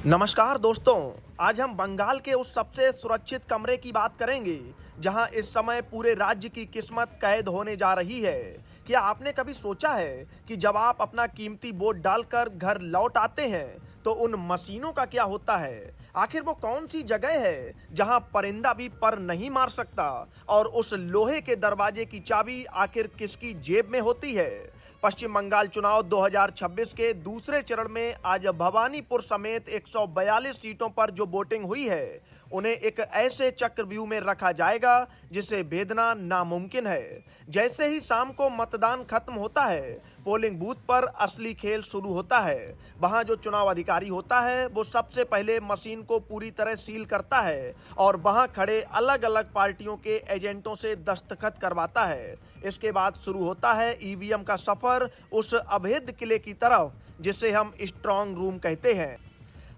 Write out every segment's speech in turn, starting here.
नमस्कार दोस्तों। आज हम बंगाल के उस सबसे सुरक्षित कमरे की बात करेंगे जहां इस समय पूरे राज्य की किस्मत कैद होने जा रही है। क्या आपने कभी सोचा है कि जब आप अपना कीमती वोट डालकर घर लौट आते हैं तो उन मशीनों का क्या होता है? आखिर वो कौन सी जगह है जहां परिंदा भी पर नहीं मार सकता, और उस लोहे के दरवाजे की चाबी आखिर किसकी जेब में होती है? पश्चिम बंगाल चुनाव 2026 के दूसरे चरण में आज भवानीपुर समेत 142 सीटों पर जो वोटिंग हुई है, उन्हें एक ऐसे चक्रव्यूह में रखा जाएगा जिसे भेदना नामुमकिन है। जैसे ही शाम को मतदान खत्म होता है, पोलिंग बूथ पर असली खेल शुरू होता है। वहां जो चुनाव अधिकारी होता है वो सबसे पहले मशीन को पूरी तरह सील करता है और वहां खड़े अलग अलग पार्टियों के एजेंटों से दस्तखत करवाता है। इसके बाद शुरू होता है ईवीएम का सफर उस अभेद किले की तरफ जिसे हम स्ट्रांग रूम कहते हैं।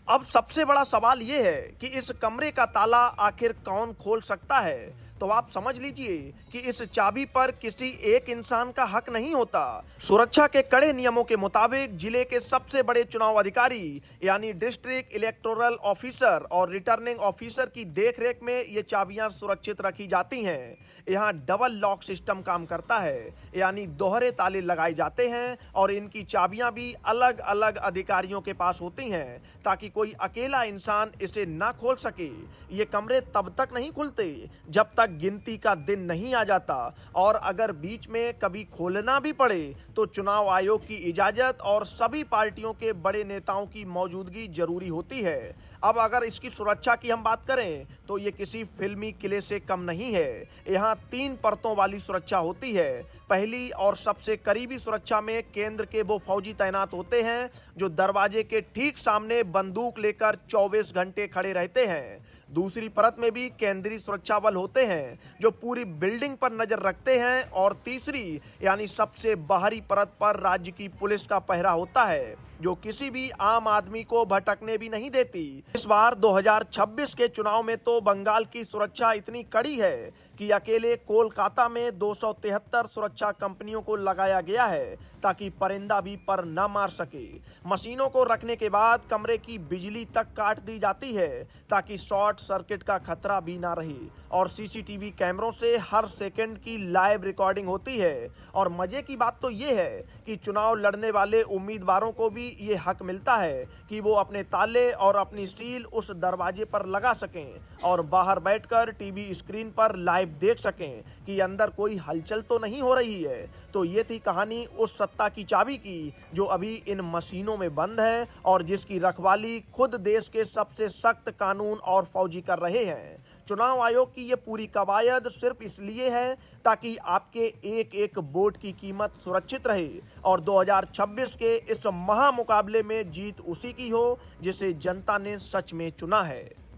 अब सबसे बड़ा सवाल यह है कि इस कमरे का ताला आखिर कौन खोल सकता है? तो आप समझ लीजिए कि इस चाबी पर किसी एक इंसान का हक नहीं होता। सुरक्षा के कड़े नियमों के मुताबिक जिले के सबसे बड़े चुनाव अधिकारी यानी डिस्ट्रिक्ट इलेक्टोरल ऑफिसर और रिटर्निंग ऑफिसर की देखरेख में ये चाबियां सुरक्षित रखी जाती हैं। यहाँ डबल लॉक सिस्टम काम करता है, यानी दोहरे ताले लगाए जाते हैं और इनकी चाबियां भी अलग अलग अधिकारियों के पास होती हैं ताकि कोई अकेला इंसान इसे ना खोल सके। ये कमरे तब तक नहीं खुलते जब तक गिनती का दिन नहीं आ जाता, और अगर बीच में कभी खोलना भी पड़े तो चुनाव आयोग की इजाजत और सभी पार्टियों के बड़े नेताओं की मौजूदगी जरूरी होती है। अब अगर इसकी सुरक्षा की हम बात करें तो ये किसी फिल्मी किले से कम नहीं है। यहाँ 3 परतों वाली सुरक्षा होती है। पहली और सबसे करीबी सुरक्षा में केंद्र के वो फौजी तैनात होते हैं जो दरवाजे के ठीक सामने बंदूक लेकर 24 घंटे खड़े रहते हैं। दूसरी परत में भी केंद्रीय सुरक्षा बल होते हैं जो पूरी बिल्डिंग पर नजर रखते हैं, और तीसरी यानी सबसे बाहरी परत पर राज्य की पुलिस का पहरा होता है जो किसी भी आम आदमी को भटकने भी नहीं देती। इस बार 2026 के चुनाव में तो बंगाल की सुरक्षा इतनी कड़ी है कि अकेले कोलकाता में 273 सुरक्षा कंपनियों को लगाया गया है ताकि परिंदा भी पर न मार सके। मशीनों को रखने के बाद कमरे की बिजली तक काट दी जाती है ताकि शॉर्ट सर्किट का खतरा भी ना रहे, और सीसीटीवी कैमरों से हर सेकंड की लाइव रिकॉर्डिंग होती है। और मजे की बात तो ये है कि चुनाव लड़ने वाले उम्मीदवारों को भी ये हक मिलता है कि वो अपने ताले और अपनी सील उस दरवाजे पर लगा सकें और बाहर बैठकर टीवी स्क्रीन पर लाइव देख सकें कि अंदर कोई हलचल तो नहीं हो रही है। तो ये थी कहानी उस सत्ता की चाबी की जो अभी इन मशीनों में बंद है और जिसकी रखवाली खुद देश के सबसे सख्त कानून और फौजी कर रहे हैं। चुनाव आयोग की ये पूरी कवायद सिर्फ इसलिए है ताकि आपके एक एक वोट की कीमत सुरक्षित रहे और 2026 के इस महामुकाबले में जीत उसी की हो जिसे जनता ने सच में चुना है।